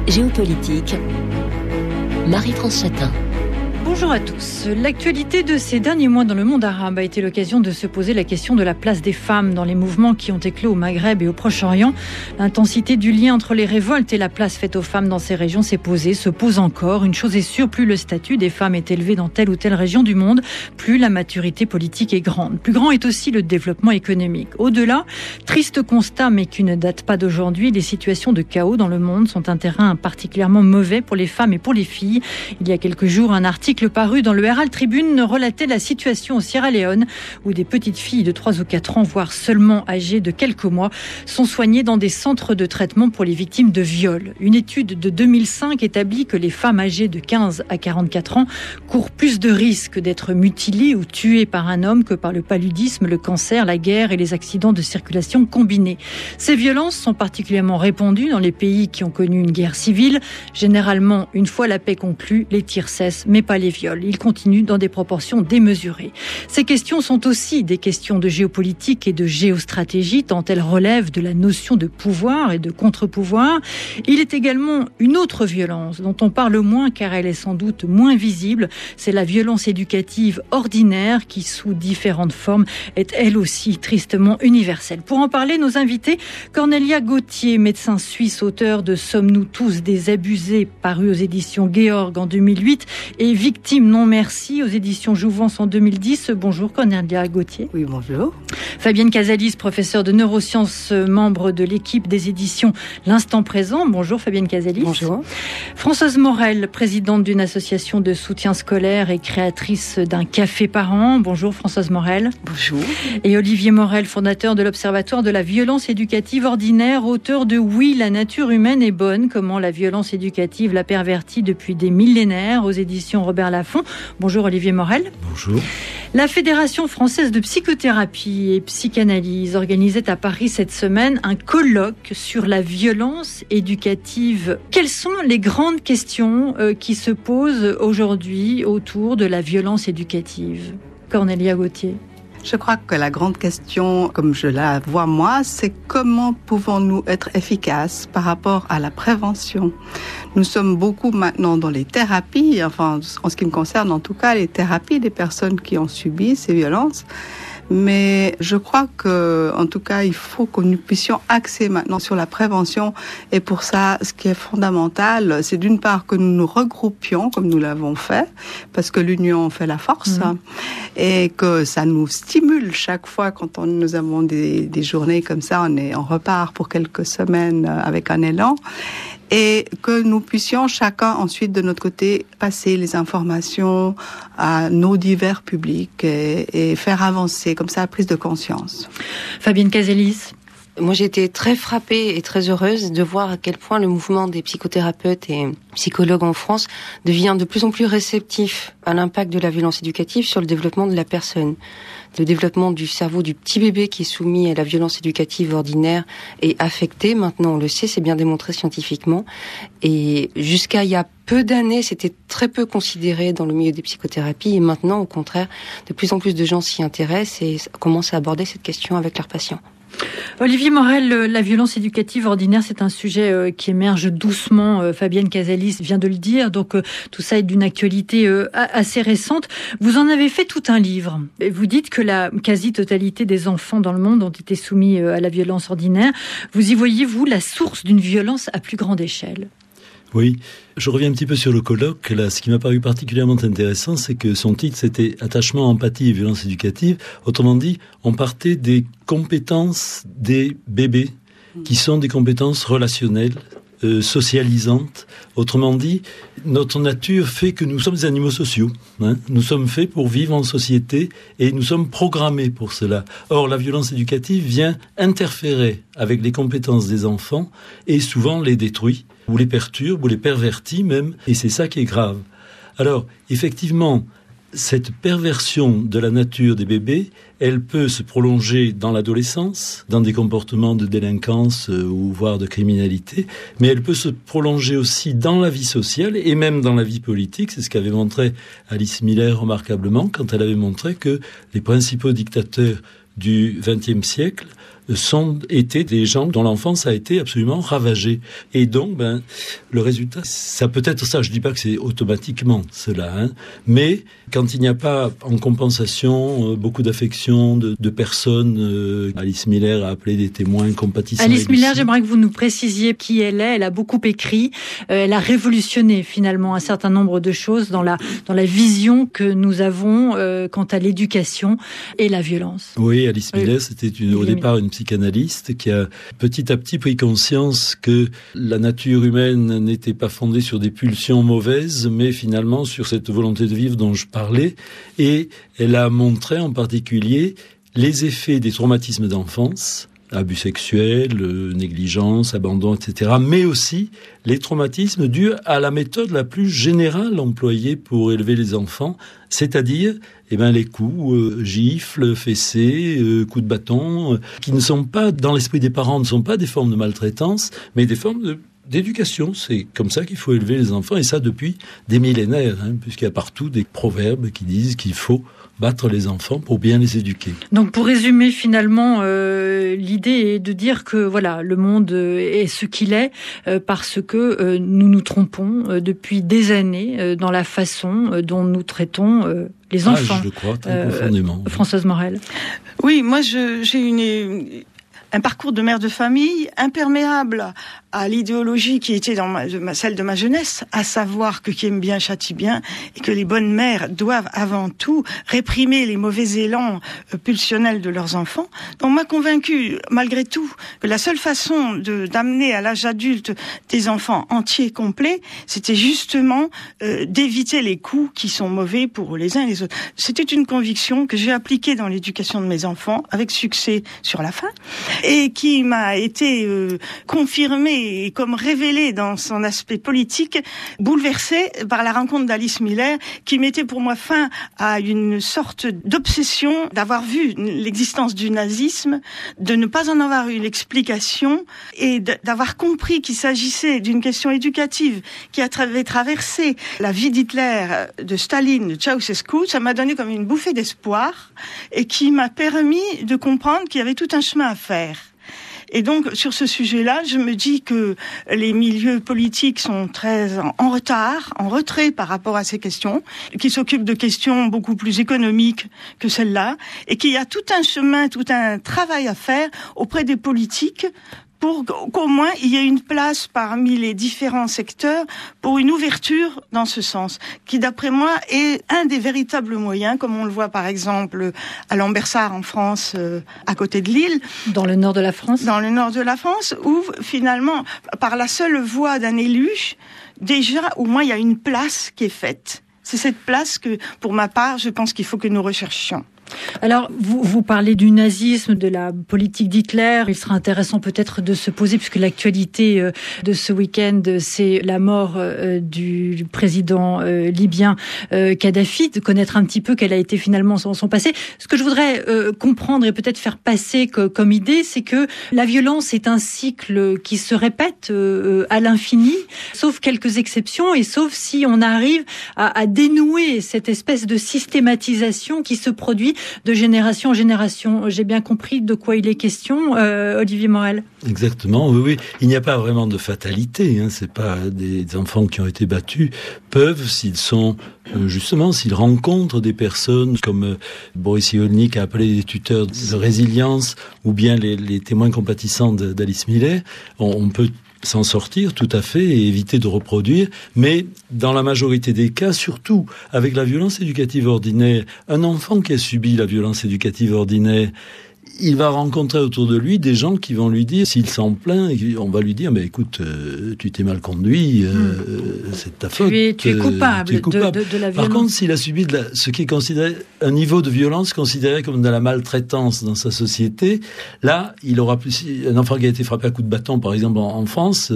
Géopolitique, Marie-France Chatin. Bonjour à tous. L'actualité de ces derniers mois dans le monde arabe a été l'occasion de se poser la question de la place des femmes dans les mouvements qui ont éclos au Maghreb et au Proche-Orient. L'intensité du lien entre les révoltes et la place faite aux femmes dans ces régions s'est posée, se pose encore. Une chose est sûre, plus le statut des femmes est élevé dans telle ou telle région du monde, plus la maturité politique est grande. Plus grand est aussi le développement économique. Au-delà, triste constat, mais qui ne date pas d'aujourd'hui, les situations de chaos dans le monde sont un terrain particulièrement mauvais pour les femmes et pour les filles. Il y a quelques jours, un article paru dans le Herald Tribune relatait la situation au Sierra Leone, où des petites filles de 3 ou 4 ans, voire seulement âgées de quelques mois, sont soignées dans des centres de traitement pour les victimes de viols. Une étude de 2005 établit que les femmes âgées de 15 à 44 ans courent plus de risques d'être mutilées ou tuées par un homme que par le paludisme, le cancer, la guerre et les accidents de circulation combinés. Ces violences sont particulièrement répandues dans les pays qui ont connu une guerre civile. Généralement, une fois la paix conclue, les tirs cessent, mais pas les viols. Ils continuent dans des proportions démesurées. Ces questions sont aussi des questions de géopolitique et de géostratégie, tant elles relèvent de la notion de pouvoir et de contre-pouvoir. Il est également une autre violence dont on parle moins car elle est sans doute moins visible. C'est la violence éducative ordinaire qui, sous différentes formes, est elle aussi tristement universelle. Pour en parler, nos invités, Cornelia Gauthier, médecin suisse, auteur de Sommes-nous tous des abusés, paru aux éditions Georg en 2008, et Victime non merci aux éditions Jouvence en 2010. Bonjour Cornelia Gauthier. Oui, bonjour. Fabienne Casalis, professeure de neurosciences, membre de l'équipe des éditions L'Instant Présent. Bonjour Fabienne Casalis. Bonjour. Françoise Morel, présidente d'une association de soutien scolaire et créatrice d'un café par an. Bonjour Françoise Morel. Bonjour. Et Olivier Morel, fondateur de l'Observatoire de la violence éducative ordinaire, auteur de Oui, la nature humaine est bonne, comment la violence éducative l'a pervertie depuis des millénaires, aux éditions Robert Laffont. Bonjour Olivier Morel. Bonjour. La Fédération française de psychothérapie et psychanalyse organisait à Paris cette semaine un colloque sur la violence éducative. Quelles sont les grandes questions qui se posent aujourd'hui autour de la violence éducative ? Cornelia Gauthier. Je crois que la grande question, comme je la vois moi, c'est comment pouvons-nous être efficaces par rapport à la prévention. Nous sommes beaucoup maintenant dans les thérapies, enfin en ce qui me concerne en tout cas, les thérapies des personnes qui ont subi ces violences. Mais je crois que, en tout cas, il faut que nous puissions axer maintenant sur la prévention. Et pour ça, ce qui est fondamental, c'est d'une part que nous nous regroupions, comme nous l'avons fait, parce que l'union fait la force, et que ça nous stimule chaque fois quand nous avons des journées comme ça, on repart pour quelques semaines avec un élan. Et que nous puissions chacun ensuite de notre côté passer les informations à nos divers publics et faire avancer comme ça la prise de conscience. Fabienne Casalis. Moi, j'ai été très frappée et très heureuse de voir à quel point le mouvement des psychothérapeutes et psychologues en France devient de plus en plus réceptif à l'impact de la violence éducative sur le développement de la personne. Le développement du cerveau du petit bébé qui est soumis à la violence éducative ordinaire est affecté. Maintenant, on le sait, c'est bien démontré scientifiquement. Et jusqu'à il y a peu d'années, c'était très peu considéré dans le milieu des psychothérapies. Et maintenant, au contraire, de plus en plus de gens s'y intéressent et commencent à aborder cette question avec leurs patients. Olivier Morel, la violence éducative ordinaire, c'est un sujet qui émerge doucement. Fabienne Casalis vient de le dire. Donc, tout ça est d'une actualité assez récente. Vous en avez fait tout un livre. Vous dites que la quasi-totalité des enfants dans le monde ont été soumis à la violence ordinaire. Vous y voyez, vous, la source d'une violence à plus grande échelle ? Oui, je reviens un petit peu sur le colloque. Là, ce qui m'a paru particulièrement intéressant, c'est que son titre, c'était « Attachement, empathie et violence éducative ». Autrement dit, on partait des compétences des bébés, qui sont des compétences relationnelles, socialisantes. Autrement dit, notre nature fait que nous sommes des animaux sociaux. Nous sommes faits pour vivre en société et nous sommes programmés pour cela. Or, la violence éducative vient interférer avec les compétences des enfants et souvent les détruit, ou les perturbe, ou les pervertit même, et c'est ça qui est grave. Alors, effectivement, cette perversion de la nature des bébés, elle peut se prolonger dans l'adolescence, dans des comportements de délinquance ou voire de criminalité, mais elle peut se prolonger aussi dans la vie sociale et même dans la vie politique. C'est ce qu'avait montré Alice Miller remarquablement quand elle avait montré que les principaux dictateurs du XXe siècle étaient des gens dont l'enfance a été absolument ravagée. Et donc, le résultat, ça peut être ça. Je dis pas que c'est automatiquement cela, mais quand il n'y a pas en compensation beaucoup d'affection de personnes, Alice Miller a appelé des témoins compatissants. Alice Miller, j'aimerais que vous nous précisiez qui elle est. Elle a beaucoup écrit. Elle a révolutionné finalement un certain nombre de choses dans la vision que nous avons quant à l'éducation et la violence. Oui, Alice Miller, c'était au départ une psychanalyste qui a petit à petit pris conscience que la nature humaine n'était pas fondée sur des pulsions mauvaises, mais finalement sur cette volonté de vivre dont je parlais. Et elle a montré en particulier les effets des traumatismes d'enfance, abus sexuels, négligence, abandon, etc., mais aussi les traumatismes dus à la méthode la plus générale employée pour élever les enfants, c'est-à-dire les coups, gifles, fessées, coups de bâton, qui ne sont pas, dans l'esprit des parents, ne sont pas des formes de maltraitance, mais des formes d'éducation. C'est comme ça qu'il faut élever les enfants, et ça depuis des millénaires, puisqu'il y a partout des proverbes qui disent qu'il faut battre les enfants pour bien les éduquer. Donc pour résumer finalement, l'idée est de dire que voilà, le monde est ce qu'il est parce que nous nous trompons depuis des années dans la façon dont nous traitons les enfants. Je le crois très profondément. Françoise Morel. Oui, moi j'ai un parcours de mère de famille imperméable à l'idéologie qui était celle de ma jeunesse, à savoir que qui aime bien châtie bien, et que les bonnes mères doivent avant tout réprimer les mauvais élans pulsionnels de leurs enfants. On m'a convaincu, malgré tout, que la seule façon d'amener à l'âge adulte des enfants entiers, complets, c'était justement d'éviter les coups qui sont mauvais pour les uns et les autres. C'était une conviction que j'ai appliquée dans l'éducation de mes enfants, avec succès sur la fin, et qui m'a été confirmée et comme révélée dans son aspect politique, bouleversée par la rencontre d'Alice Miller, qui mettait pour moi fin à une sorte d'obsession d'avoir vu l'existence du nazisme, de ne pas en avoir eu l'explication et d'avoir compris qu'il s'agissait d'une question éducative qui avait traversé la vie d'Hitler, de Staline, de Ceausescu. Ça m'a donné comme une bouffée d'espoir et qui m'a permis de comprendre qu'il y avait tout un chemin à faire. Et donc, sur ce sujet-là, je me dis que les milieux politiques sont très en retard, en retrait par rapport à ces questions, qui s'occupent de questions beaucoup plus économiques que celles-là, et qu'il y a tout un chemin, tout un travail à faire auprès des politiques pour qu'au moins il y ait une place parmi les différents secteurs pour une ouverture dans ce sens, qui d'après moi est un des véritables moyens, comme on le voit par exemple à Lambersart en France, à côté de Lille. Dans le nord de la France. Dans le nord de la France, où finalement, par la seule voix d'un élu, déjà au moins il y a une place qui est faite. C'est cette place que, pour ma part, je pense qu'il faut que nous recherchions. Alors, vous parlez du nazisme, de la politique d'Hitler. Il sera intéressant peut-être de se poser, puisque l'actualité de ce week-end, c'est la mort du président libyen Kadhafi, de connaître un petit peu quel a été finalement son passé. Ce que je voudrais comprendre et peut-être faire passer comme idée, c'est que la violence est un cycle qui se répète à l'infini, sauf quelques exceptions, et sauf si on arrive à dénouer cette espèce de systématisation qui se produit de génération en génération. J'ai bien compris de quoi il est question, Olivier Morel. Exactement, oui. Il n'y a pas vraiment de fatalité. C'est pas des enfants qui ont été battus peuvent, s'ils sont justement, s'ils rencontrent des personnes comme Boris Cyrulnik a appelé des tuteurs de résilience, ou bien les témoins compatissants d'Alice Miller, on peut s'en sortir tout à fait et éviter de reproduire, mais dans la majorité des cas, surtout avec la violence éducative ordinaire, un enfant qui a subi la violence éducative ordinaire, il va rencontrer autour de lui des gens qui vont lui dire, s'il s'en plaint, on va lui dire, mais écoute, tu t'es mal conduit, c'est de ta faute. Tu es coupable, de la violence. Par contre, s'il a subi ce qui est considéré un niveau de violence considéré comme de la maltraitance dans sa société, là, il aura plus, un enfant qui a été frappé à coups de bâton, par exemple, en France,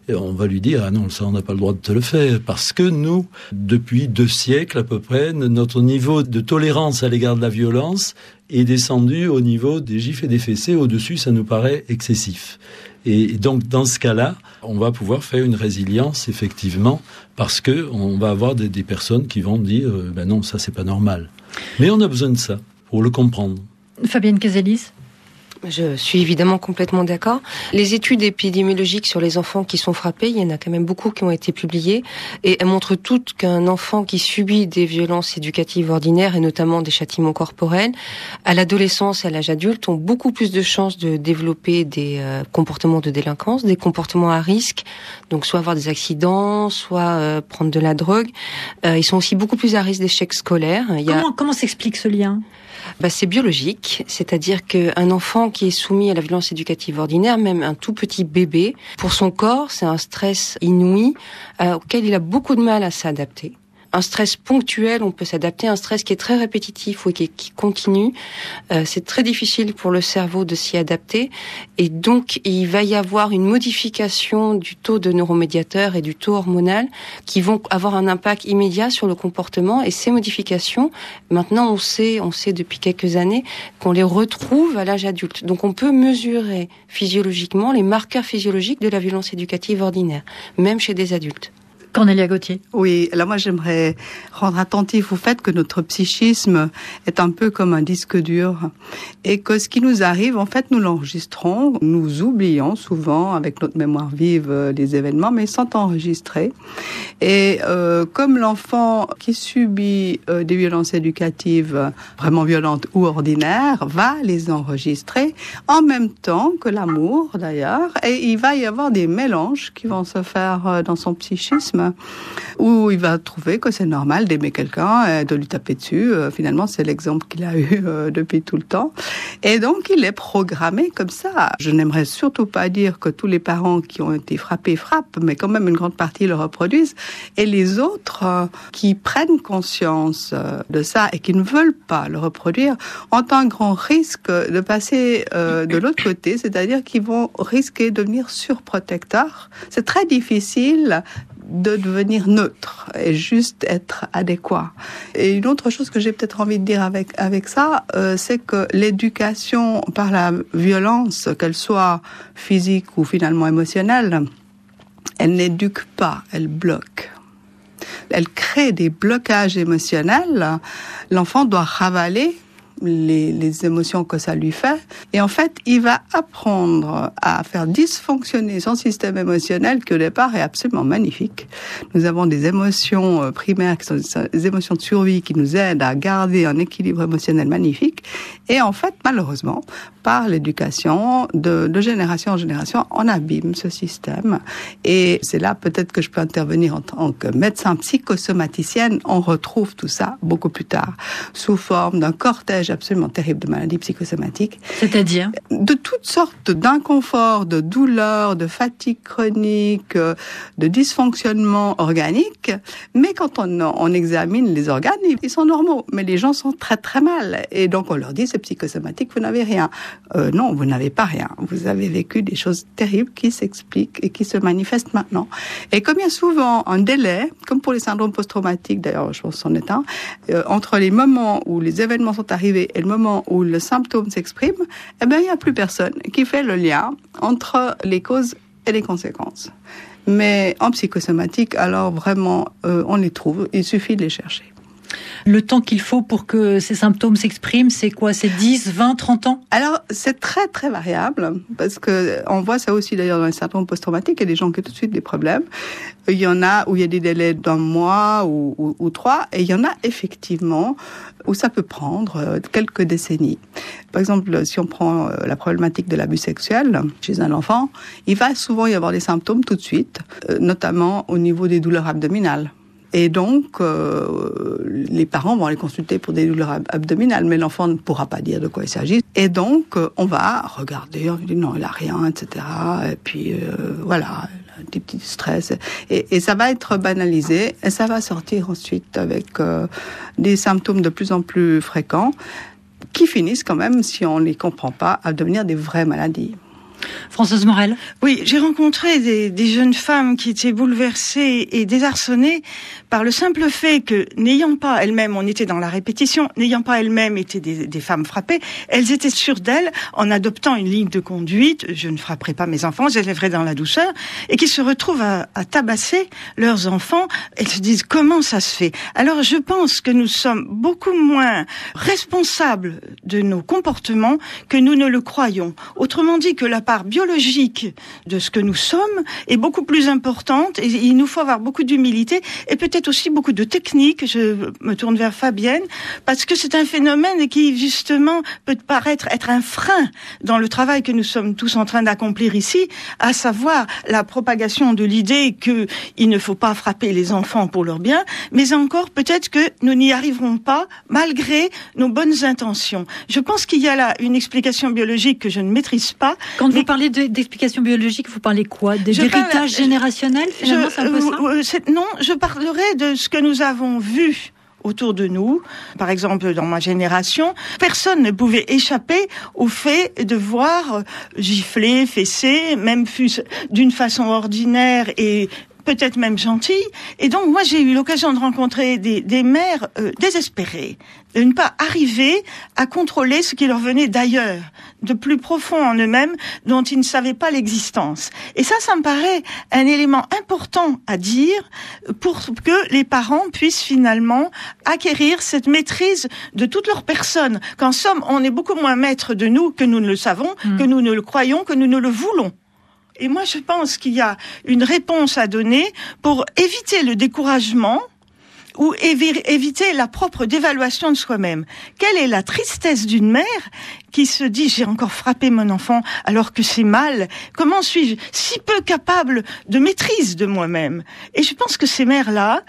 on va lui dire, ah non, ça, on n'a pas le droit de te le faire, parce que nous, depuis 2 siècles à peu près, notre niveau de tolérance à l'égard de la violence est descendu au niveau des gifles et des fessées. Au-dessus, ça nous paraît excessif. Et donc, dans ce cas-là, on va pouvoir faire une résilience, effectivement, parce que on va avoir des personnes qui vont dire ben non, ça, c'est pas normal. Mais on a besoin de ça, pour le comprendre. Fabienne Casalis. Je suis évidemment complètement d'accord. Les études épidémiologiques sur les enfants qui sont frappés, il y en a quand même beaucoup qui ont été publiées, et elles montrent toutes qu'un enfant qui subit des violences éducatives ordinaires, et notamment des châtiments corporels, à l'adolescence et à l'âge adulte, ont beaucoup plus de chances de développer des comportements de délinquance, des comportements à risque, donc soit avoir des accidents, soit prendre de la drogue. Ils sont aussi beaucoup plus à risque d'échec scolaire. Comment s'explique ce lien ? C'est biologique, c'est-à-dire qu'un enfant qui est soumis à la violence éducative ordinaire, même un tout petit bébé, pour son corps, c'est un stress inouï auquel il a beaucoup de mal à s'adapter. Un stress ponctuel, on peut s'adapter. Un stress qui est très répétitif ou qui continue, c'est très difficile pour le cerveau de s'y adapter. Et donc, il va y avoir une modification du taux de neuromédiateurs et du taux hormonal qui vont avoir un impact immédiat sur le comportement. Et ces modifications, maintenant, on sait depuis quelques années qu'on les retrouve à l'âge adulte. Donc, on peut mesurer physiologiquement les marqueurs physiologiques de la violence éducative ordinaire, même chez des adultes. Cornélia Gauthier. Oui, alors moi j'aimerais rendre attentif au fait que notre psychisme est un peu comme un disque dur et que ce qui nous arrive, en fait, nous l'enregistrons, nous oublions souvent avec notre mémoire vive les événements, mais sans enregistrer. Et comme l'enfant qui subit des violences éducatives vraiment violentes ou ordinaires va les enregistrer en même temps que l'amour d'ailleurs, et il va y avoir des mélanges qui vont se faire dans son psychisme, où il va trouver que c'est normal d'aimer quelqu'un et de lui taper dessus. Finalement, c'est l'exemple qu'il a eu depuis tout le temps. Et donc, il est programmé comme ça. Je n'aimerais surtout pas dire que tous les parents qui ont été frappés frappent, mais quand même une grande partie le reproduisent. Et les autres qui prennent conscience de ça et qui ne veulent pas le reproduire ont un grand risque de passer de l'autre côté, c'est-à-dire qu'ils vont risquer de devenir surprotecteurs. C'est très difficile de devenir neutre et juste être adéquat. Et une autre chose que j'ai peut-être envie de dire avec ça, c'est que l'éducation par la violence, qu'elle soit physique ou finalement émotionnelle, elle n'éduque pas, elle bloque. Elle crée des blocages émotionnels. L'enfant doit ravaler les émotions que ça lui fait. Et en fait, il va apprendre à faire dysfonctionner son système émotionnel qui au départ est absolument magnifique. Nous avons des émotions primaires qui sont des émotions de survie qui nous aident à garder un équilibre émotionnel magnifique. Et en fait, malheureusement, par l'éducation, de génération en génération, on abîme ce système. Et c'est là peut-être que je peux intervenir en tant que médecin psychosomaticienne. On retrouve tout ça beaucoup plus tard, sous forme d'un cortège absolument terrible de maladies psychosomatiques. C'est-à-dire ? De toutes sortes d'inconforts, de douleurs, de fatigue chronique, de dysfonctionnement organique. Mais quand on examine les organes, ils sont normaux. Mais les gens sont très très mal. Et donc on leur dit, c'est psychosomatique, vous n'avez rien. Non, vous n'avez pas rien. Vous avez vécu des choses terribles qui s'expliquent et qui se manifestent maintenant. Et comme il y a souvent un délai, comme pour les syndromes post-traumatiques, d'ailleurs je pense que c'en est un, entre les moments où les événements sont arrivés et le moment où le symptôme s'exprime, eh bien, il n'y a plus personne qui fait le lien entre les causes et les conséquences. Mais en psychosomatique, alors vraiment, on les trouve, il suffit de les chercher. Le temps qu'il faut pour que ces symptômes s'expriment, c'est quoi ? C'est 10, 20, 30 ans ? Alors, c'est très, très variable, parce que on voit ça aussi d'ailleurs dans les symptômes post-traumatiques, il y a des gens qui ont tout de suite des problèmes. Il y en a où il y a des délais d'1 mois ou 3, et il y en a effectivement où ça peut prendre quelques décennies. Par exemple, si on prend la problématique de l'abus sexuel chez un enfant, il va souvent y avoir des symptômes tout de suite, notamment au niveau des douleurs abdominales. Et donc, les parents vont aller consulter pour des douleurs abdominales, mais l'enfant ne pourra pas dire de quoi il s'agit. Et donc, on va regarder, on dit non, il a rien, etc. Et puis, voilà, des petits stress. Et ça va être banalisé, et ça va sortir ensuite avec des symptômes de plus en plus fréquents, qui finissent quand même, si on ne les comprend pas, à devenir des vraies maladies. Françoise Morel. Oui, j'ai rencontré des jeunes femmes qui étaient bouleversées et désarçonnées par le simple fait que, n'ayant pas elles-mêmes, on était dans la répétition, n'ayant pas elles-mêmes été des femmes frappées, elles étaient sûres d'elles en adoptant une ligne de conduite, je ne frapperai pas mes enfants, j'élèverai dans la douceur, et qui se retrouvent à tabasser leurs enfants. Elles se disent comment ça se fait. Alors je pense que nous sommes beaucoup moins responsables de nos comportements que nous ne le croyons. Autrement dit, que la part biologique de ce que nous sommes est beaucoup plus importante, et il nous faut avoir beaucoup d'humilité et peut-être aussi beaucoup de technique. Je me tourne vers Fabienne, parce que c'est un phénomène qui justement peut paraître être un frein dans le travail que nous sommes tous en train d'accomplir ici, à savoir la propagation de l'idée qu'il ne faut pas frapper les enfants pour leur bien, mais encore peut-être que nous n'y arriverons pas malgré nos bonnes intentions. Je pense qu'il y a là une explication biologique que je ne maîtrise pas. Quand vous parlez d'explication biologique, vous parlez quoi? D'héritage générationnel, finalement, c'est un peu ça? Non, je parlerai de ce que nous avons vu autour de nous. Par exemple, dans ma génération, personne ne pouvait échapper au fait de voir gifler, fesser, même fût-ce d'une façon ordinaire et peut-être même gentille. Et donc, moi, j'ai eu l'occasion de rencontrer des mères désespérées, de ne pas arriver à contrôler ce qui leur venait d'ailleurs, de plus profond en eux-mêmes, dont ils ne savaient pas l'existence. Et ça me paraît un élément important à dire pour que les parents puissent finalement acquérir cette maîtrise de toute leur personne. Qu'en somme, on est beaucoup moins maître de nous que nous ne le savons, que nous ne le croyons, que nous ne le voulons. Et moi, je pense qu'il y a une réponse à donner pour éviter le découragement ou éviter la propre dévaluation de soi-même. Quelle est la tristesse d'une mère qui se dit « j'ai encore frappé mon enfant alors que c'est mal ». Comment suis-je si peu capable de maîtrise de moi-même? Et je pense que ces mères-là,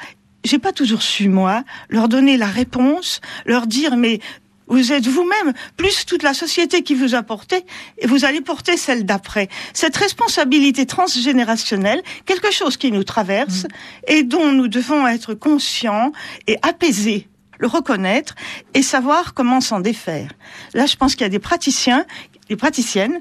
j'ai pas toujours su, moi, leur donner la réponse, leur dire « mais vous êtes vous-même, plus toute la société qui vous a porté, et vous allez porter celle d'après. » Cette responsabilité transgénérationnelle, quelque chose qui nous traverse et dont nous devons être conscients et apaisés, le reconnaître et savoir comment s'en défaire. Là, je pense qu'il y a des praticiens, des praticiennes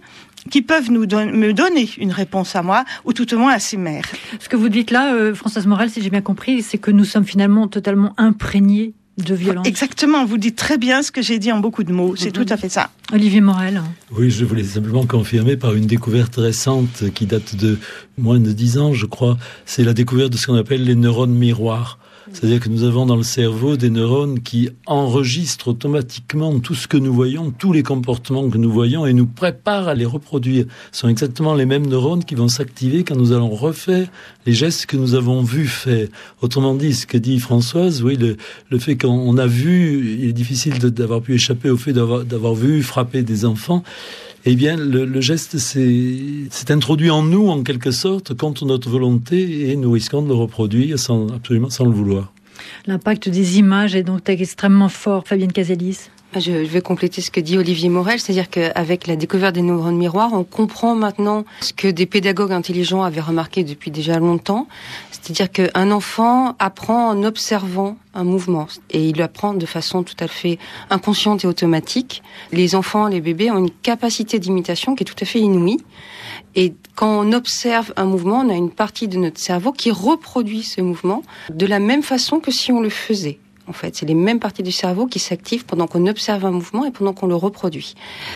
qui peuvent me donner une réponse à moi, ou tout au moins à ces mères. Ce que vous dites là, Françoise Morel, si j'ai bien compris, c'est que nous sommes finalement totalement imprégnés de violence. Exactement, vous dites très bien ce que j'ai dit en beaucoup de mots, c'est tout à fait ça. Olivier Morel. Oui, je voulais simplement confirmer par une découverte récente qui date de moins de 10 ans, je crois. C'est la découverte de ce qu'on appelle les neurones miroirs. C'est-à-dire que nous avons dans le cerveau des neurones qui enregistrent automatiquement tout ce que nous voyons, tous les comportements que nous voyons, et nous préparent à les reproduire. Ce sont exactement les mêmes neurones qui vont s'activer quand nous allons refaire les gestes que nous avons vus faire. Autrement dit, ce que dit Françoise, oui, le fait qu'on a vu, il est difficile d'avoir pu échapper au fait d'avoir vu frapper des enfants. Eh bien, le geste s'est introduit en nous, en quelque sorte, contre notre volonté, et nous risquons de le reproduire absolument sans le vouloir. L'impact des images est donc extrêmement fort. Fabienne Casalis. Je vais compléter ce que dit Olivier Morel, c'est-à-dire qu'avec la découverte des neurones miroirs, on comprend maintenant ce que des pédagogues intelligents avaient remarqué depuis déjà longtemps, c'est-à-dire qu'un enfant apprend en observant un mouvement, et il apprend de façon tout à fait inconsciente et automatique. Les enfants, les bébés ont une capacité d'imitation qui est tout à fait inouïe, et quand on observe un mouvement, on a une partie de notre cerveau qui reproduit ce mouvement de la même façon que si on le faisait. En fait, c'est les mêmes parties du cerveau qui s'activent pendant qu'on observe un mouvement et pendant qu'on le reproduit.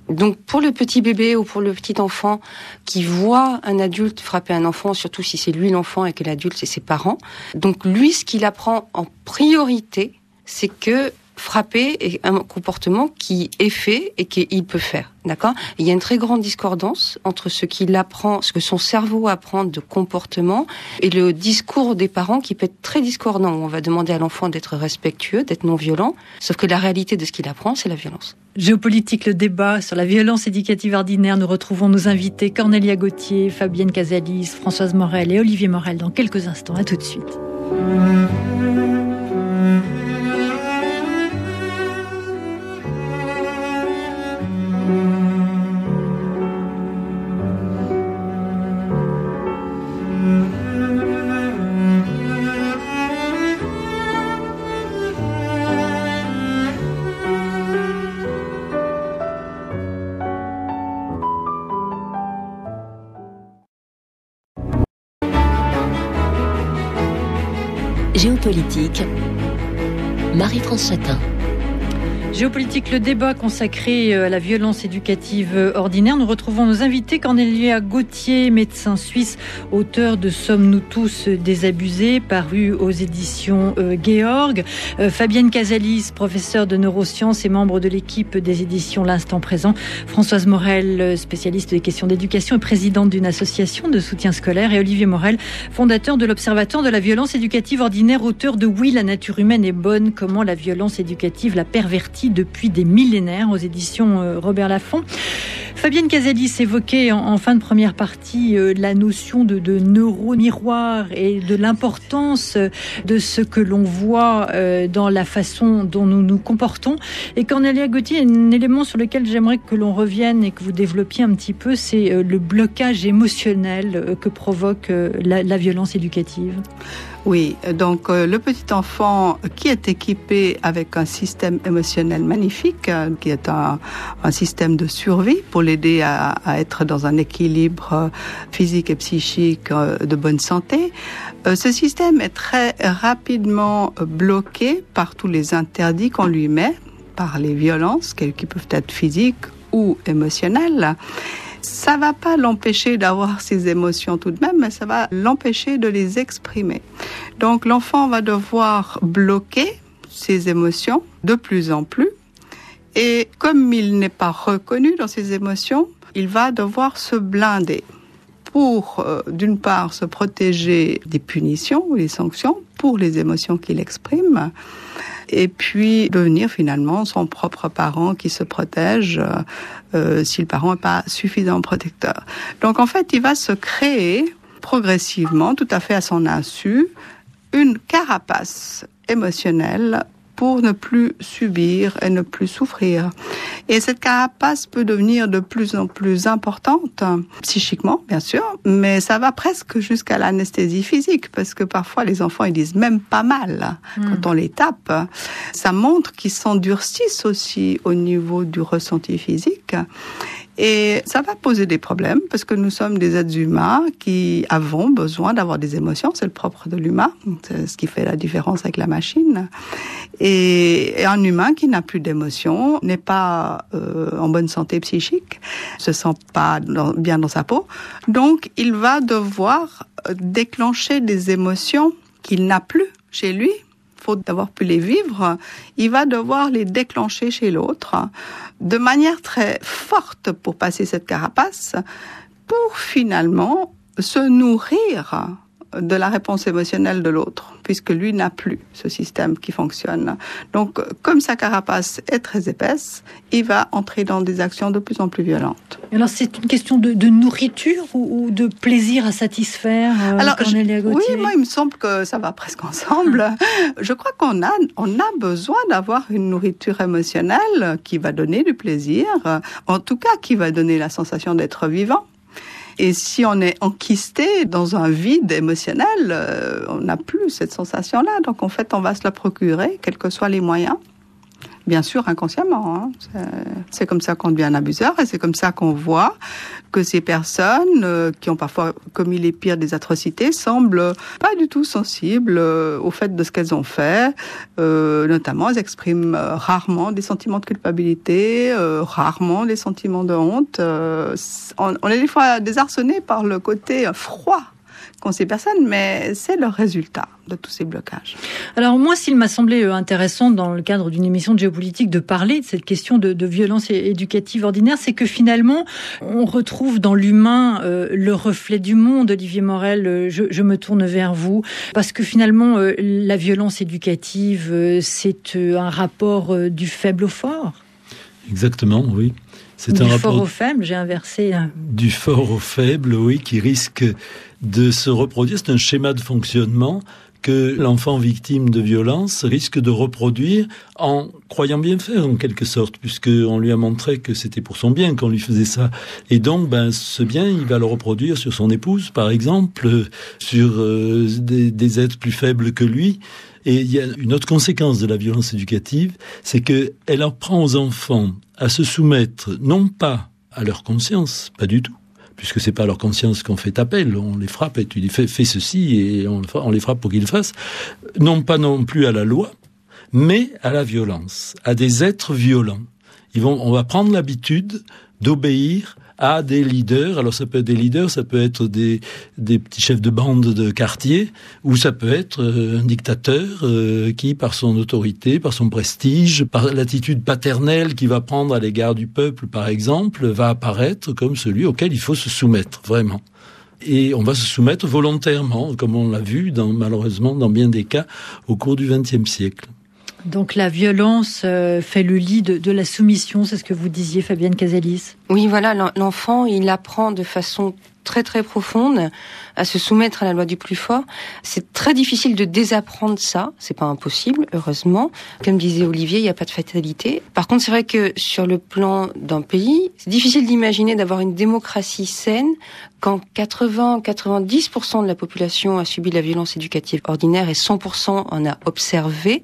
Donc, pour le petit bébé ou pour le petit enfant qui voit un adulte frapper un enfant, surtout si c'est lui l'enfant et que l'adulte c'est ses parents, donc lui, ce qu'il apprend en priorité, c'est que frapper est un comportement qui est fait et qu'il peut faire. D'accord ? Il y a une très grande discordance entre ce qu'il apprend, ce que son cerveau apprend de comportement et le discours des parents qui peut être très discordant. On va demander à l'enfant d'être respectueux, d'être non violent, sauf que la réalité de ce qu'il apprend, c'est la violence. Géopolitique, le débat sur la violence éducative ordinaire. Nous retrouvons nos invités Cornélia Gauthier, Fabienne Casalis, Françoise Morel et Olivier Morel dans quelques instants. À tout de suite. Géopolitique, Marie-France Chatin. Géopolitique, le débat consacré à la violence éducative ordinaire. Nous retrouvons nos invités. Cornélia Gauthier, médecin suisse, auteur de Sommes-nous tous désabusés, paru aux éditions Georg. Fabienne Casalis, professeure de neurosciences et membre de l'équipe des éditions L'Instant Présent. Françoise Morel, spécialiste des questions d'éducation et présidente d'une association de soutien scolaire. Et Olivier Morel, fondateur de l'Observatoire de la violence éducative ordinaire, auteur de Oui, la nature humaine est bonne, comment la violence éducative l'a pervertie depuis des millénaires, aux éditions Robert Laffont. Fabienne Casalis évoquait en fin de première partie la notion de neuro-miroir et de l'importance de ce que l'on voit dans la façon dont nous nous comportons. Et Cornélia Gauthier, un élément sur lequel j'aimerais que l'on revienne et que vous développiez un petit peu, c'est le blocage émotionnel que provoque la violence éducative. Oui, donc le petit enfant qui est équipé avec un système émotionnel magnifique, qui est un système de survie pour l'aider à être dans un équilibre physique et psychique de bonne santé, ce système est très rapidement bloqué par tous les interdits qu'on lui met, par les violences qui peuvent être physiques ou émotionnelles. Ça va pas l'empêcher d'avoir ses émotions tout de même, mais ça va l'empêcher de les exprimer. Donc l'enfant va devoir bloquer ses émotions de plus en plus. Et comme il n'est pas reconnu dans ses émotions, il va devoir se blinder pour, d'une part, se protéger des punitions ou des sanctions pour les émotions qu'il exprime, et puis devenir finalement son propre parent qui se protège si le parent n'est pas suffisamment protecteur. Donc en fait, il va se créer progressivement, tout à fait à son insu, une carapace émotionnelle pour ne plus subir et ne plus souffrir. Et cette carapace peut devenir de plus en plus importante, psychiquement, bien sûr, mais ça va presque jusqu'à l'anesthésie physique, parce que parfois les enfants, ils disent même pas mal quand on les tape. Ça montre qu'ils s'endurcissent aussi au niveau du ressenti physique. Et ça va poser des problèmes parce que nous sommes des êtres humains qui avons besoin d'avoir des émotions. C'est le propre de l'humain. C'est ce qui fait la différence avec la machine. Et un humain qui n'a plus d'émotions n'est pas en bonne santé psychique, se sent pas bien dans sa peau. Donc, il va devoir déclencher des émotions qu'il n'a plus chez lui. Faute d'avoir pu les vivre, il va devoir les déclencher chez l'autre de manière très forte pour passer cette carapace, pour finalement se nourrir de la réponse émotionnelle de l'autre, puisque lui n'a plus ce système qui fonctionne. Donc, comme sa carapace est très épaisse, il va entrer dans des actions de plus en plus violentes. Alors, c'est une question de nourriture ou de plaisir à satisfaire, Cornélia Gauthier? Oui, moi, il me semble que ça va presque ensemble. Je crois qu'on a besoin d'avoir une nourriture émotionnelle qui va donner du plaisir, en tout cas qui va donner la sensation d'être vivant. Et si on est enquisté dans un vide émotionnel, on n'a plus cette sensation-là. Donc, en fait, on va se la procurer, quels que soient les moyens. Bien sûr, inconsciemment. C'est comme ça qu'on devient un abuseur et c'est comme ça qu'on voit que ces personnes qui ont parfois commis les pires des atrocités semblent pas du tout sensibles au fait de ce qu'elles ont fait. Notamment, elles expriment rarement des sentiments de culpabilité, rarement des sentiments de honte. On est des fois désarçonnés par le côté froid qu'ont ces personnes, mais c'est le résultat de tous ces blocages. Alors moi, s'il m'a semblé intéressant dans le cadre d'une émission de géopolitique de parler de cette question de violence éducative ordinaire, c'est que finalement, on retrouve dans l'humain le reflet du monde. Olivier Morel, je me tourne vers vous, parce que finalement, la violence éducative, c'est un rapport du faible au fort. Exactement, oui. C'est un rapport fort au faible, j'ai inversé. Du fort au faible, oui, qui risque de se reproduire. C'est un schéma de fonctionnement que l'enfant victime de violence risque de reproduire en croyant bien faire, en quelque sorte, puisqu'on lui a montré que c'était pour son bien qu'on lui faisait ça. Et donc, ce bien, il va le reproduire sur son épouse, par exemple, sur des êtres plus faibles que lui. Et il y a une autre conséquence de la violence éducative, c'est qu'elle apprend aux enfants à se soumettre, non pas à leur conscience, pas du tout, puisque c'est pas à leur conscience qu'on fait appel, on les frappe et tu dis fais ceci et on les frappe pour qu'ils le fassent. Non pas non plus à la loi, mais à la violence, à des êtres violents. On va prendre l'habitude d'obéir à des leaders. Alors ça peut être des leaders, ça peut être des petits chefs de bande de quartier, ou ça peut être un dictateur qui, par son autorité, par son prestige, par l'attitude paternelle qu'il va prendre à l'égard du peuple, par exemple, va apparaître comme celui auquel il faut se soumettre, vraiment. Et on va se soumettre volontairement, comme on l'a vu, malheureusement, dans bien des cas, au cours du XXe siècle. Donc la violence fait le lit de la soumission, c'est ce que vous disiez, Fabienne Casalis. Oui, voilà, l'enfant, il apprend de façon très très profonde à se soumettre à la loi du plus fort. C'est très difficile de désapprendre ça, c'est pas impossible, heureusement. Comme disait Olivier, il n'y a pas de fatalité. Par contre, c'est vrai que sur le plan d'un pays, c'est difficile d'imaginer d'avoir une démocratie saine quand 80-90% de la population a subi la violence éducative ordinaire et 100% en a observé.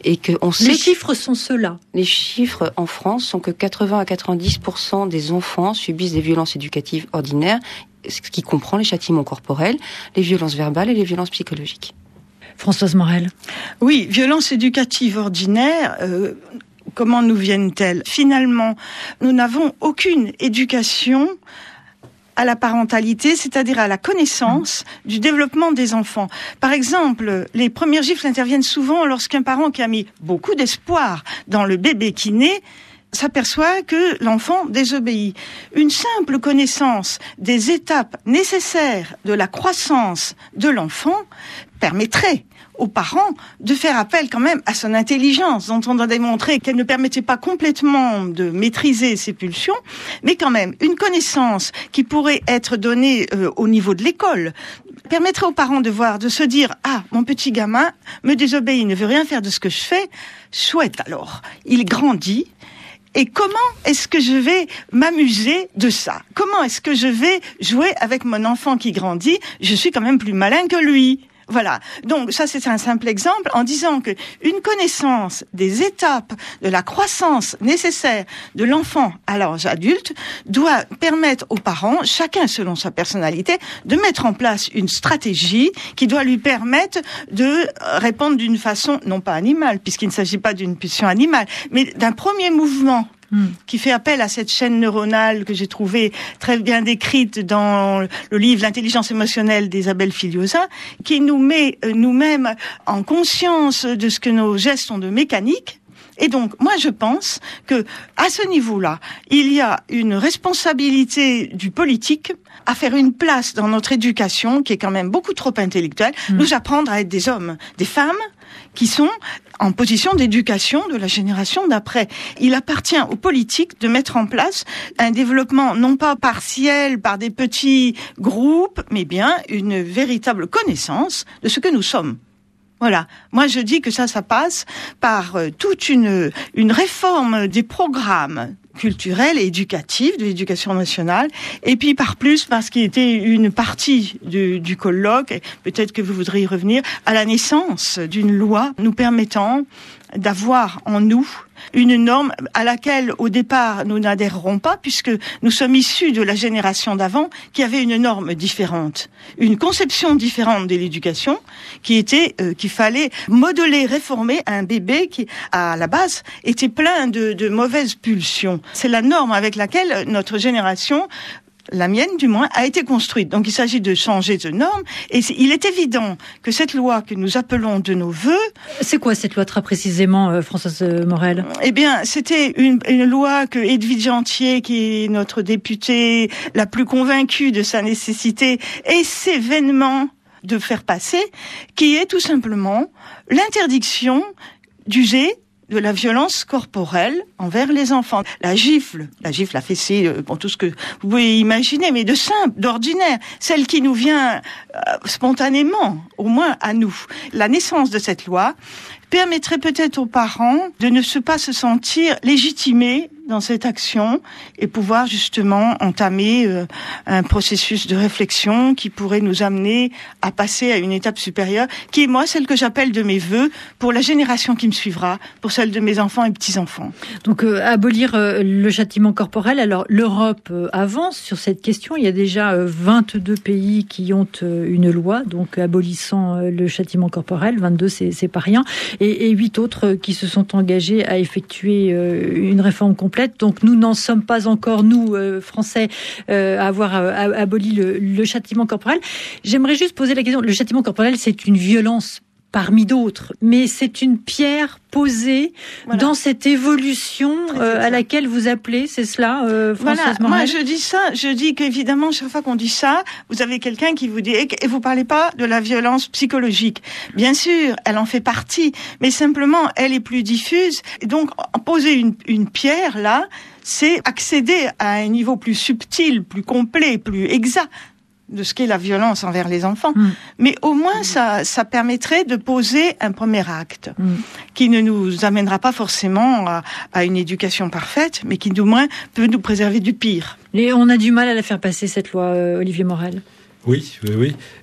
Et que on sait les chiffres sont ceux-là. Les chiffres en France sont que 80 à 90% des enfants subissent des violences éducatives ordinaires, ce qui comprend les châtiments corporels, les violences verbales et les violences psychologiques. Françoise Morel. Oui, violences éducatives ordinaires, comment nous viennent-elles ? Finalement, nous n'avons aucune éducation à la parentalité, c'est-à-dire à la connaissance du développement des enfants. Par exemple, les premières gifles interviennent souvent lorsqu'un parent qui a mis beaucoup d'espoir dans le bébé qui naît s'aperçoit que l'enfant désobéit. Une simple connaissance des étapes nécessaires de la croissance de l'enfant permettrait aux parents de faire appel quand même à son intelligence, dont on a démontré qu'elle ne permettait pas complètement de maîtriser ses pulsions, mais quand même une connaissance qui pourrait être donnée au niveau de l'école permettrait aux parents de se dire « Ah, mon petit gamin me désobéit, il ne veut rien faire de ce que je fais, chouette alors, il grandit ». Et comment est-ce que je vais m'amuser de ça ? Comment est-ce que je vais jouer avec mon enfant qui grandit ? Je suis quand même plus malin que lui. Voilà. Donc ça, c'est un simple exemple en disant que une connaissance des étapes de la croissance nécessaire de l'enfant à l'âge adulte doit permettre aux parents, chacun selon sa personnalité, de mettre en place une stratégie qui doit lui permettre de répondre d'une façon non pas animale, puisqu'il ne s'agit pas d'une pulsion animale, mais d'un premier mouvement qui fait appel à cette chaîne neuronale que j'ai trouvée très bien décrite dans le livre L'intelligence émotionnelle d'Isabelle Filiosa, qui nous met nous-mêmes en conscience de ce que nos gestes sont de mécanique. Et donc, moi, je pense que à ce niveau-là, il y a une responsabilité du politique à faire une place dans notre éducation qui est quand même beaucoup trop intellectuelle, nous apprendre à être des hommes, des femmes qui sont en position d'éducation de la génération d'après. Il appartient aux politiques de mettre en place un développement non pas partiel par des petits groupes, mais bien une véritable connaissance de ce que nous sommes. Voilà. Moi, je dis que ça passe par toute une réforme des programmes culturels et éducatifs de l'éducation nationale, et puis par ce qui était une partie du colloque, et peut-être que vous voudriez y revenir, à la naissance d'une loi nous permettant d'avoir en nous une norme à laquelle, au départ, nous n'adhérerons pas, puisque nous sommes issus de la génération d'avant qui avait une norme différente, une conception différente de l'éducation, qui était qu'il fallait modeler, réformer un bébé qui, à la base, était plein de mauvaises pulsions. C'est la norme avec laquelle notre génération, la mienne du moins, a été construite. Donc il s'agit de changer de norme, et il est évident que cette loi que nous appelons de nos vœux... C'est quoi cette loi très précisément, Françoise Morel ? Eh bien, c'était une loi que Edwige Antier, qui est notre députée la plus convaincue de sa nécessité, essaie vainement de faire passer, qui est tout simplement l'interdiction d'user de la violence corporelle envers les enfants. La gifle, la fessée, bon, tout ce que vous pouvez imaginer, mais de simple, d'ordinaire, celle qui nous vient spontanément, au moins à nous. La naissance de cette loi permettrait peut-être aux parents de ne pas se sentir légitimés dans cette action et pouvoir justement entamer un processus de réflexion qui pourrait nous amener à passer à une étape supérieure, qui est moi celle que j'appelle de mes vœux pour la génération qui me suivra, pour celle de mes enfants et petits-enfants. Donc abolir le châtiment corporel. Alors l'Europe avance sur cette question. Il y a déjà 22 pays qui ont une loi donc abolissant le châtiment corporel. 22, c'est pas rien. Et 8 autres qui se sont engagés à effectuer une réforme complète. Donc nous n'en sommes pas encore, nous, Français, à avoir aboli le châtiment corporel. J'aimerais juste poser la question. Le châtiment corporel, c'est une violence parmi d'autres, mais c'est une pierre posée dans cette évolution à laquelle vous appelez, c'est cela, Françoise Morel ? Moi je dis qu'évidemment, chaque fois qu'on dit ça, vous avez quelqu'un qui vous dit, et vous parlez pas de la violence psychologique. Bien sûr, elle en fait partie, mais simplement, elle est plus diffuse. Et donc, poser une pierre, là, c'est accéder à un niveau plus subtil, plus complet, plus exact de ce qu'est la violence envers les enfants. Mais au moins, ça permettrait de poser un premier acte qui ne nous amènera pas forcément à une éducation parfaite, mais qui, du moins, peut nous préserver du pire. Et on a du mal à la faire passer, cette loi, Olivier Morel. Oui.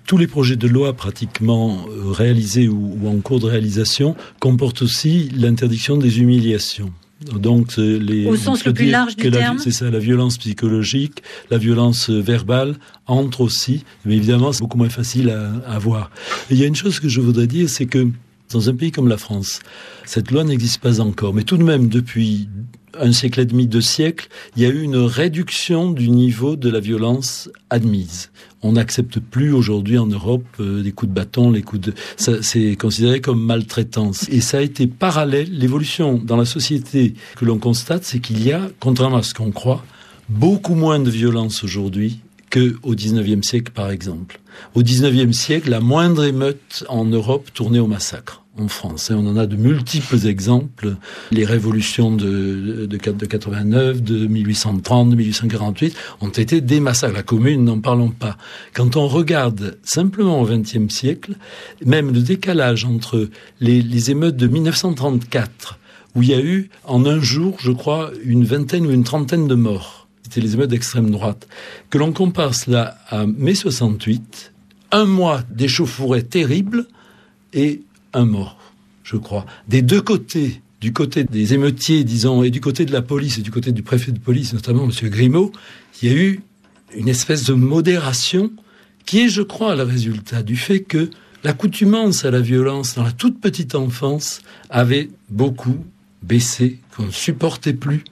Tous les projets de loi pratiquement réalisés ou en cours de réalisation comportent aussi l'interdiction des humiliations. Donc, au sens le plus large du terme. C'est ça, la violence psychologique, la violence verbale entre aussi, mais évidemment c'est beaucoup moins facile à voir. Et il y a une chose que je voudrais dire, c'est que dans un pays comme la France, cette loi n'existe pas encore, mais tout de même depuis un siècle et demi, 2 siècles, il y a eu une réduction du niveau de la violence admise. On n'accepte plus aujourd'hui en Europe des coups de bâton, ça, c'est considéré comme maltraitance. Et ça a été parallèle. L'évolution dans la société que l'on constate, c'est qu'il y a, contrairement à ce qu'on croit, beaucoup moins de violence aujourd'hui qu'au XIXe siècle, par exemple. Au XIXe siècle, la moindre émeute en Europe tournait au massacre. En France, on en a de multiples exemples. Les révolutions de 89, de 1830, de 1848 ont été des massacres. La Commune, n'en parlons pas. Quand on regarde simplement au XXe siècle, même le décalage entre les émeutes de 1934, où il y a eu en un jour, je crois, une vingtaine ou une trentaine de morts. C'était les émeutes d'extrême droite. Que l'on compare cela à mai 68, un mois d'échauffourée terrible et un mort, je crois. Des deux côtés, du côté des émeutiers, disons, et du côté de la police, et du côté du préfet de police, notamment M. Grimaud, il y a eu une espèce de modération qui est, je crois, le résultat du fait que l'accoutumance à la violence dans la toute petite enfance avait beaucoup baissé, qu'on ne supportait plus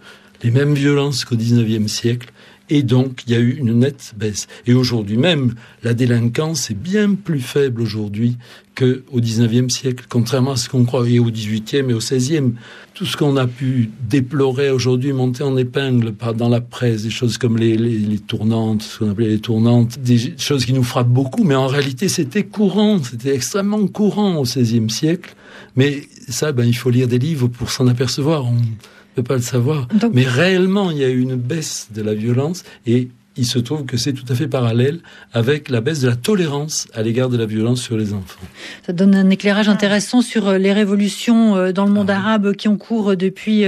les mêmes violences qu'au XIXe siècle. Et donc, il y a eu une nette baisse. Et aujourd'hui même, la délinquance est bien plus faible aujourd'hui qu'au XIXe siècle, contrairement à ce qu'on croit, et au XVIIIe et au XVIe. Tout ce qu'on a pu déplorer aujourd'hui, monter en épingle dans la presse, des choses comme les tournantes, ce qu'on appelait les tournantes, des choses qui nous frappent beaucoup, mais en réalité, c'était courant, c'était extrêmement courant au XVIe siècle. Mais ça, il faut lire des livres pour s'en apercevoir. On ne peut pas le savoir. Donc, mais réellement, il y a eu une baisse de la violence et il se trouve que c'est tout à fait parallèle avec la baisse de la tolérance à l'égard de la violence sur les enfants. Ça donne un éclairage intéressant sur les révolutions dans le monde arabe qui ont cours depuis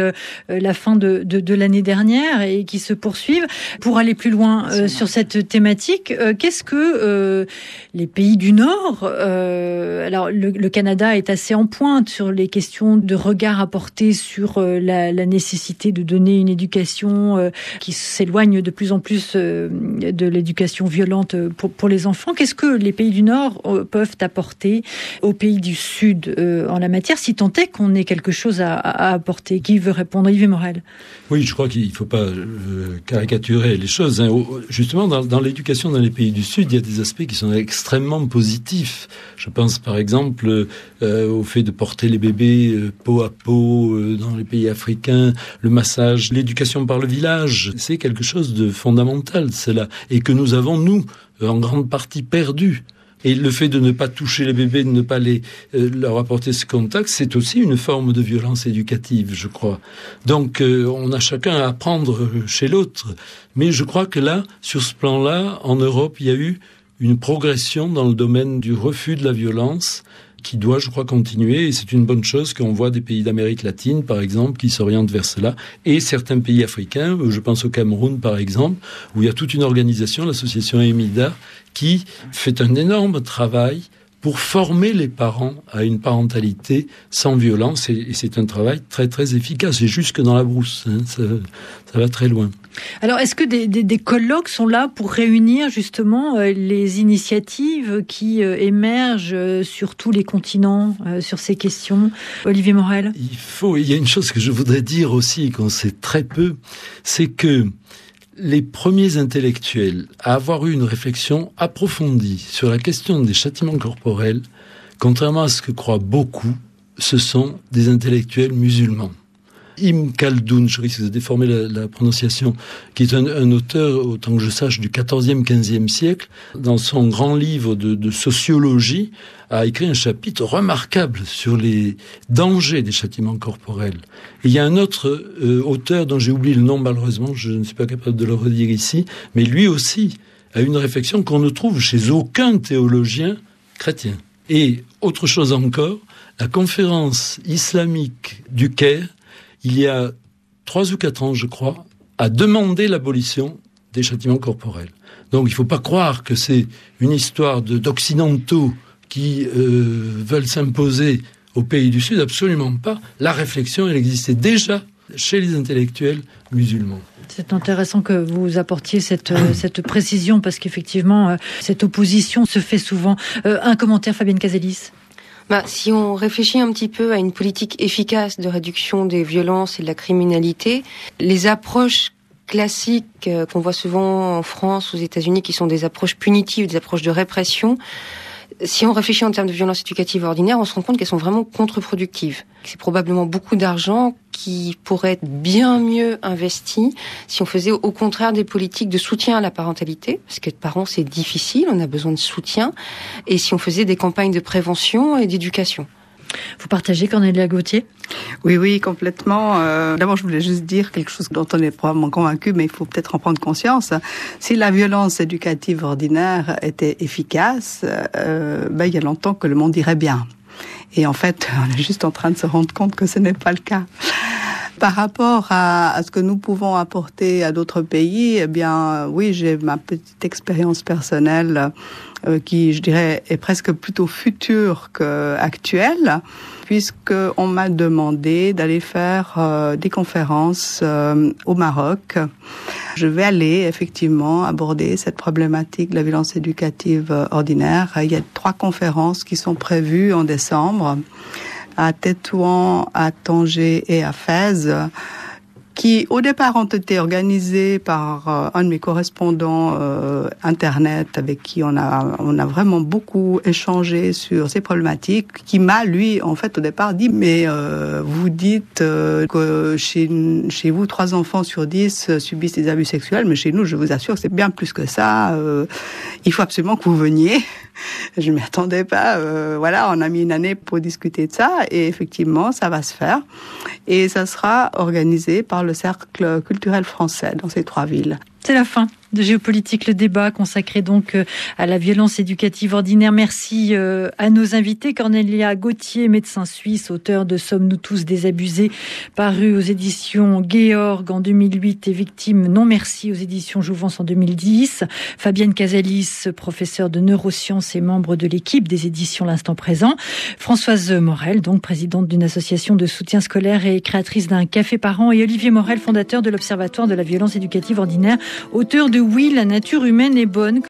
la fin de l'année dernière et qui se poursuivent. Pour aller plus loin sur cette thématique, qu'est-ce que les pays du Nord, alors le Canada est assez en pointe sur les questions de regard à porter sur la nécessité de donner une éducation qui s'éloigne de plus en plus de l'éducation violente pour les enfants. Qu'est-ce que les pays du Nord peuvent apporter aux pays du Sud en la matière, si tant est qu'on ait quelque chose à apporter? Qui veut répondre? Yves Morel. Oui, je crois qu'il ne faut pas caricaturer les choses. Justement, dans l'éducation dans les pays du Sud, il y a des aspects qui sont extrêmement positifs. Je pense par exemple au fait de porter les bébés peau à peau dans les pays africains, le massage, l'éducation par le village. C'est quelque chose de fondamental, cela, et que nous avons, nous, en grande partie perdu. Et le fait de ne pas toucher les bébés, de ne pas leur apporter ce contact, c'est aussi une forme de violence éducative, je crois. Donc, on a chacun à apprendre chez l'autre. Mais je crois que là, sur ce plan-là, en Europe, il y a eu une progression dans le domaine du refus de la violence. qui doit, je crois, continuer. Et c'est une bonne chose qu'on voit des pays d'Amérique latine, par exemple, qui s'orientent vers cela. Et certains pays africains, je pense au Cameroun, par exemple, où il y a toute une organisation, l'association EMIDA, qui fait un énorme travail pour former les parents à une parentalité sans violence. Et c'est un travail très, très efficace. C'est jusque dans la brousse. Ça va très loin. Alors, est-ce que des colloques sont là pour réunir justement les initiatives qui émergent sur tous les continents sur ces questions? Olivier Morel? Il y a une chose que je voudrais dire aussi, qu'on sait très peu, c'est que les premiers intellectuels à avoir eu une réflexion approfondie sur la question des châtiments corporels, contrairement à ce que croient beaucoup, ce sont des intellectuels musulmans. Ibn Khaldoun, je risque de déformer la prononciation, qui est un auteur, autant que je sache, du 14e, 15e siècle, dans son grand livre de sociologie, a écrit un chapitre remarquable sur les dangers des châtiments corporels. Et il y a un autre auteur dont j'ai oublié le nom, malheureusement, je ne suis pas capable de le redire ici, mais lui aussi a une réflexion qu'on ne trouve chez aucun théologien chrétien. Et autre chose encore, la conférence islamique du Caire, il y a 3 ou 4 ans, je crois, a demandé l'abolition des châtiments corporels. Donc il ne faut pas croire que c'est une histoire d'occidentaux qui veulent s'imposer aux pays du Sud, absolument pas. La réflexion, elle existait déjà chez les intellectuels musulmans. C'est intéressant que vous apportiez cette précision, parce qu'effectivement, cette opposition se fait souvent. Un commentaire, Fabienne Cazelis? Si on réfléchit un petit peu à une politique efficace de réduction des violences et de la criminalité, les approches classiques qu'on voit souvent en France, aux États-Unis, qui sont des approches punitives, des approches de répression, si on réfléchit en termes de violences éducatives ordinaires, on se rend compte qu'elles sont vraiment contre-productives. C'est probablement beaucoup d'argent qui pourrait être bien mieux investi si on faisait au contraire des politiques de soutien à la parentalité, parce qu'être parent c'est difficile, on a besoin de soutien, et si on faisait des campagnes de prévention et d'éducation. Vous partagez, Cornélia Gauthier? Oui, complètement. D'abord, je voulais juste dire quelque chose dont on est probablement convaincu, mais il faut peut-être en prendre conscience. Si la violence éducative ordinaire était efficace, il y a longtemps que le monde irait bien. Et en fait, on est juste en train de se rendre compte que ce n'est pas le cas. Par rapport à ce que nous pouvons apporter à d'autres pays, oui, j'ai ma petite expérience personnelle qui, je dirais, est presque plutôt future qu'actuelle, puisqu'on m'a demandé d'aller faire des conférences au Maroc. Je vais aller effectivement aborder cette problématique de la violence éducative ordinaire. Il y a 3 conférences qui sont prévues en décembre, à Tétouan, à Tanger et à Fès, qui au départ ont été organisées par un de mes correspondants internet avec qui on a vraiment beaucoup échangé sur ces problématiques, qui m'a lui en fait au départ dit mais vous dites que chez vous 3 enfants sur 10 subissent des abus sexuels, mais chez nous je vous assure que c'est bien plus que ça, il faut absolument que vous veniez. Je m'y attendais pas, on a mis une année pour discuter de ça, et effectivement ça va se faire, et ça sera organisé par le Cercle culturel français dans ces 3 villes. C'est la fin de Géopolitique, le débat consacré donc à la violence éducative ordinaire. Merci à nos invités. Cornélia Gauthier, médecin suisse, auteur de Sommes-nous tous des abusés, paru aux éditions Georg en 2008 et Victimes non merci aux éditions Jouvence en 2010. Fabienne Cazelis, professeure de neurosciences et membre de l'équipe des éditions L'Instant Présent. Françoise Morel, donc présidente d'une association de soutien scolaire et créatrice d'un café parent. Et Olivier Morel, fondateur de l'Observatoire de la violence éducative ordinaire, auteur de Oui, la nature humaine est bonne.